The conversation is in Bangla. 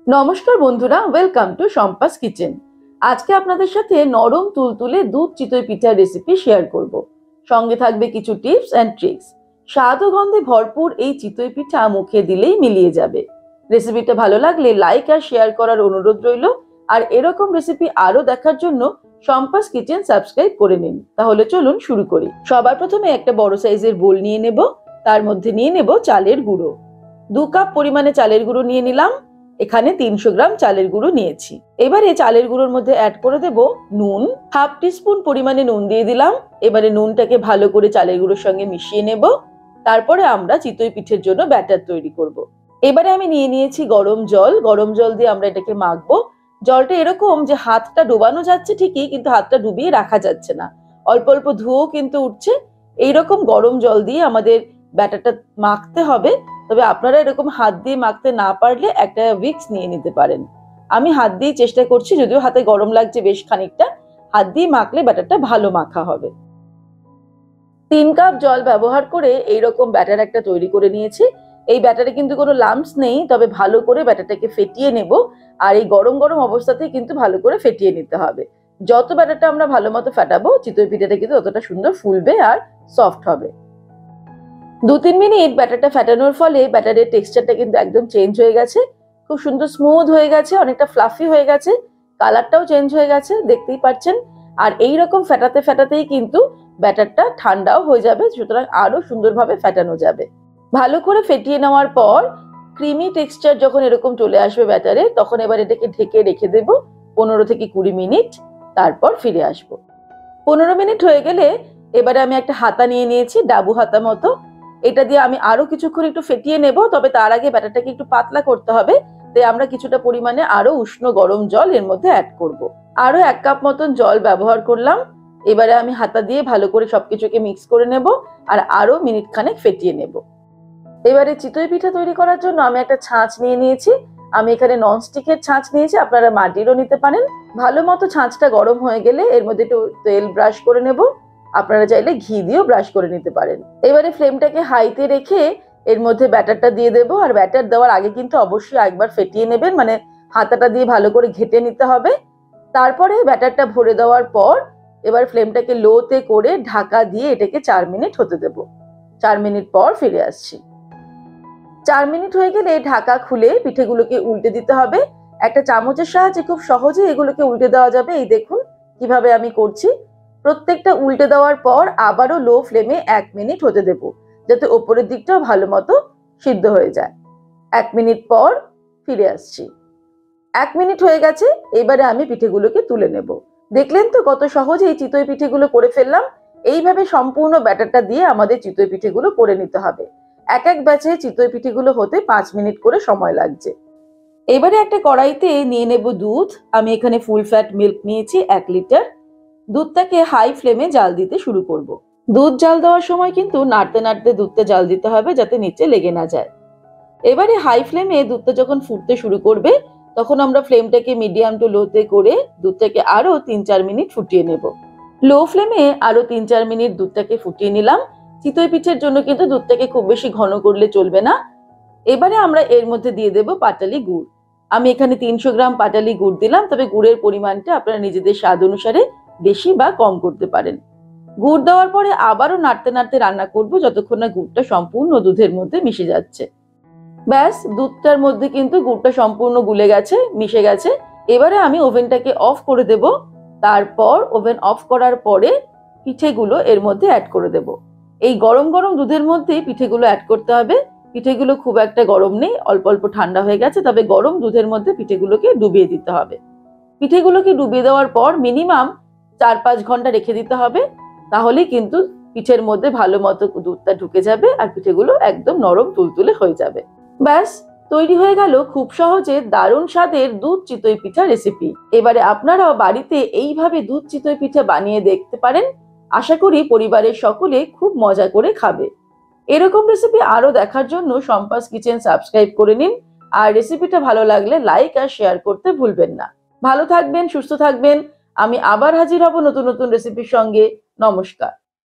নমস্কার বন্ধুরা, ওয়েলকাম টু শম্পাস কিচেন। আজকে আপনাদের সাথে নরম তুলতুলে দুধ চিতই পিঠার রেসিপি শেয়ার করব। সঙ্গে থাকবে কিছু টিপস অ্যান্ড ট্রিক্স। স্বাদ ও গন্ধে ভরপুর এই চিতই পিঠা মুখে দিলেই মিলিয়ে যাবে। রেসিপিটা ভালো লাগলে লাইক আর শেয়ার করার অনুরোধ রইল। আর এরকম রেসিপি আরো দেখার জন্য শম্পাস কিচেন সাবস্ক্রাইব করে নিন। তাহলে চলুন শুরু করি। সবার প্রথমে একটা বড় সাইজের বোল নিয়ে নেব। তার মধ্যে নিয়ে নেব চালের গুঁড়ো। 2 কাপ পরিমাণে চালের গুঁড়ো নিয়ে নিলাম। এখানে 300 গ্রাম চালের গুঁড়ো নিয়েছি। এবারে চালের গুঁড়োর মধ্যে অ্যাড করে দেব নুন। 1/2 টিস্পুন পরিমাণে নুন দিয়ে দিলাম। এবারে নুনটাকে ভালো করে চালের গুঁড়োর সঙ্গে মিশিয়ে নেব। তারপরে আমরা চিতই পিঠের জন্য ব্যাটার তৈরি করব। এবারে আমি নিয়ে নিয়েছি গরম জল। গরম জল দিয়ে আমরা এটাকে মাখবো। জলটা এরকম যে হাতটা ডোবানো যাচ্ছে ঠিকই, কিন্তু হাতটা ডুবিয়ে রাখা যাচ্ছে না। অল্প অল্প ধুয়েও কিন্তু উঠছে। এইরকম গরম জল দিয়ে আমাদের ব্যাটারটা মাখতে হবে। তবে আপনারা এরকম হাত দিয়ে মাখতে না পারলে একটা উইক্স নিয়ে নিতে পারেন। আমি হাত দিয়ে চেষ্টা করছি, যদিও হাতে গরম লাগছে বেশ খানিকটা। হাত দিয়ে মাখলে ব্যাটারটা ভালো মাখা হবে। 3 কাপ জল ব্যবহার করে এইরকম ব্যাটার একটা তৈরি করে নিয়েছি। এই ব্যাটারে কিন্তু কোনো লাম্পস নেই, তবে ভালো করে ব্যাটারটাকে ফেটিয়ে নেব। আর এই গরম গরম অবস্থাতেই কিন্তু ভালো করে ফেটিয়ে নিতে হবে। যত ব্যাটারটা আমরা ভালো মতো ফেটাবো, চিতই পিঠাটা কিন্তু ততটা সুন্দর ফুলবে আর সফট হবে। 2-3 মিনিট ব্যাটারটা ফেটানোর ফলে ব্যাটারের টেক্সচারটা কিন্তু একদম চেঞ্জ হয়ে গেছে। খুব সুন্দর স্মুথ হয়ে গেছে, অনেকটা ফ্লাফি হয়ে গেছে। কালারটাও চেঞ্জ হয়ে গেছে, দেখতেই পাচ্ছেন। আর এই রকম ফেটাতে ফেটাতেই কিন্তু ব্যাটারটা ঠান্ডাও হয়ে যাবে, সুতরাং আরো সুন্দরভাবে ফেটানো যাবে। ভালো করে ফেটিয়ে নেওয়ার পর ক্রিমি টেক্সচার যখন এরকম চলে আসবে ব্যাটারে, তখন এবার এটাকে ঢেকে রেখে দেব 15 থেকে 20 মিনিট। তারপর ফিরে আসবো। 15 মিনিট হয়ে গেলে এবারে আমি একটা হাতা নিয়ে নিয়েছি, ডাবু হাতা মতো। এটা দিয়ে আমি আরো কিছুক্ষণ একটু ফেটিয়ে নেব, তবে তার আগে ব্যাটারটাকে একটু পাতলা করতে হবে। তাই আমরা কিছুটা পরিমাণে আরো উষ্ণ গরম জল এর মধ্যে অ্যাড করব। আরো 1 কাপ মতন জল ব্যবহার করলাম। এবারে আমি হাতা দিয়ে ভালো করে সবকিছুকে মিক্স করে নেব আর আরো মিনিট খানেক ফেটিয়ে নেব। এবারে চিতই পিঠা তৈরি করার জন্য আমি একটা ছাঁচ নিয়ে নিয়েছি। আমি এখানে ননস্টিকের ছাঁচ নিয়েছি, আপনারা মাটিরও নিতে পারেন। ভালো মতো ছাঁচটা গরম হয়ে গেলে এর মধ্যে একটু তেল ব্রাশ করে নেব। আপনারা চাইলে ঘি দিয়েও ব্রাশ করে নিতে পারেন। এবারে ফ্লেমটাকে হাইতে রেখে এর মধ্যে ব্যাটারটা দিয়ে দেবো। আর ব্যাটার দেওয়ার আগে কিন্তু অবশ্যই একবার ফেটিয়ে নেবেন, মানে হাতাটা দিয়ে ভালো করে ঘেটে নিতে হবে। তারপরে ব্যাটারটা ভরে দেওয়ার পর এবার ফ্লেমটাকে লোতে করে ঢাকা দিয়ে এটাকে 4 মিনিট হতে দেব। 4 মিনিট পর ফিরে আসছি। 4 মিনিট হয়ে গেলে ঢাকা খুলে পিঠেগুলোকে উল্টে দিতে হবে। একটা চামচের সাহায্যে খুব সহজে এগুলোকে উল্টে দেওয়া যাবে। এই দেখুন কিভাবে আমি করছি। প্রত্যেকটা উল্টে দেওয়ার পর আবারও লো ফ্লেমে 1 মিনিট হতে দেব, যাতে ওপরের দিকটাও ভালো মতো সিদ্ধ হয়ে যায়। 1 মিনিট পর ফিরে আসছি। 1 মিনিট হয়ে গেছে। এবারে আমি পিঠেগুলোকে তুলে নেব। দেখলেন তো কত সহজে এই চিতই পিঠেগুলো করে ফেললাম। এইভাবে সম্পূর্ণ ব্যাটারটা দিয়ে আমাদের চিতই পিঠেগুলো করে নিতে হবে। এক এক ব্যাচে চিতই পিঠেগুলো হতে 5 মিনিট করে সময় লাগছে। এবারে একটা কড়াইতে নিয়ে নেব দুধ। আমি এখানে ফুল ফ্যাট মিল্ক নিয়েছি 1 লিটার। দুধটাকে হাই ফ্লেমে জাল দিতে শুরু করব। দুধ জাল দেওয়ার সময় কিন্তু নাড়তে নাড়তে দুধটা জাল দিতে হবে, যাতে নিচে লেগে না যায়। এবারে হাই ফ্লেমে দুধটা যখন ফুটতে শুরু করবে, তখন আমরা ফ্লেমটাকে মিডিয়াম টু লোতে করে দুধটাকে আরো 3-4 মিনিট ফুটিয়ে নেব। লো ফ্লেমে আরো 3-4 মিনিট দুধটাকে ফুটিয়ে নিলাম। চিতই পিঠের জন্য কিন্তু দুধটাকে খুব বেশি ঘন করলে চলবে না। এবারে আমরা এর মধ্যে দিয়ে দেব পাটালি গুড়। আমি এখানে 300 গ্রাম পাটালি গুড় দিলাম, তবে গুড়ের পরিমাণটা আপনারা নিজেদের স্বাদ অনুসারে বেশি বা কম করতে পারেন। গুড় দেওয়ার পরে আবারও নাড়তে নাড়তে রান্না করব, যতক্ষণ না গুড়টা সম্পূর্ণ দুধের মধ্যে মিশে যাচ্ছে। ব্যাস, দুধটার মধ্যে কিন্তু গুড়টা সম্পূর্ণ গুলে গেছে, মিশে গেছে। এবারে আমি ওভেনটাকে অফ করে দেব। তারপর ওভেন অফ করার পরে পিঠেগুলো এর মধ্যে অ্যাড করে দেব। এই গরম গরম দুধের মধ্যেই পিঠেগুলো অ্যাড করতে হবে। পিঠেগুলো খুব একটা গরম নেই, অল্প অল্প ঠান্ডা হয়ে গেছে, তবে গরম দুধের মধ্যে পিঠেগুলোকে ডুবিয়ে দিতে হবে। পিঠেগুলোকে ডুবিয়ে দেওয়ার পর মিনিমাম 4-5 ঘন্টা রেখে দিতে হবে। তাহলেই কিন্তু পিঠের মধ্যে ভালো মতো দুধটা ঢুকে যাবে আর পিঠেগুলো একদম নরম তুলতুলে হয়ে যাবে। ব্যাস, তৈরি হয়ে গেল খুব সহজে দারুণ স্বাদের দুধ চিতই পিঠা রেসিপি। এবারে আপনারাও বাড়িতে এইভাবে দুধ চিতই পিঠা বানিয়ে দেখতে পারেন। আশা করি পরিবারের সকলে খুব মজা করে খাবে। এরকম রেসিপি আরো দেখার জন্য শম্পাস কিচেন সাবস্ক্রাইব করে নিন। আর রেসিপিটা ভালো লাগলে লাইক আর শেয়ার করতে ভুলবেন না। ভালো থাকবেন, সুস্থ থাকবেন। আমি আবার হাজির হব নতুন নতুন রেসিপির সঙ্গে। নমস্কার।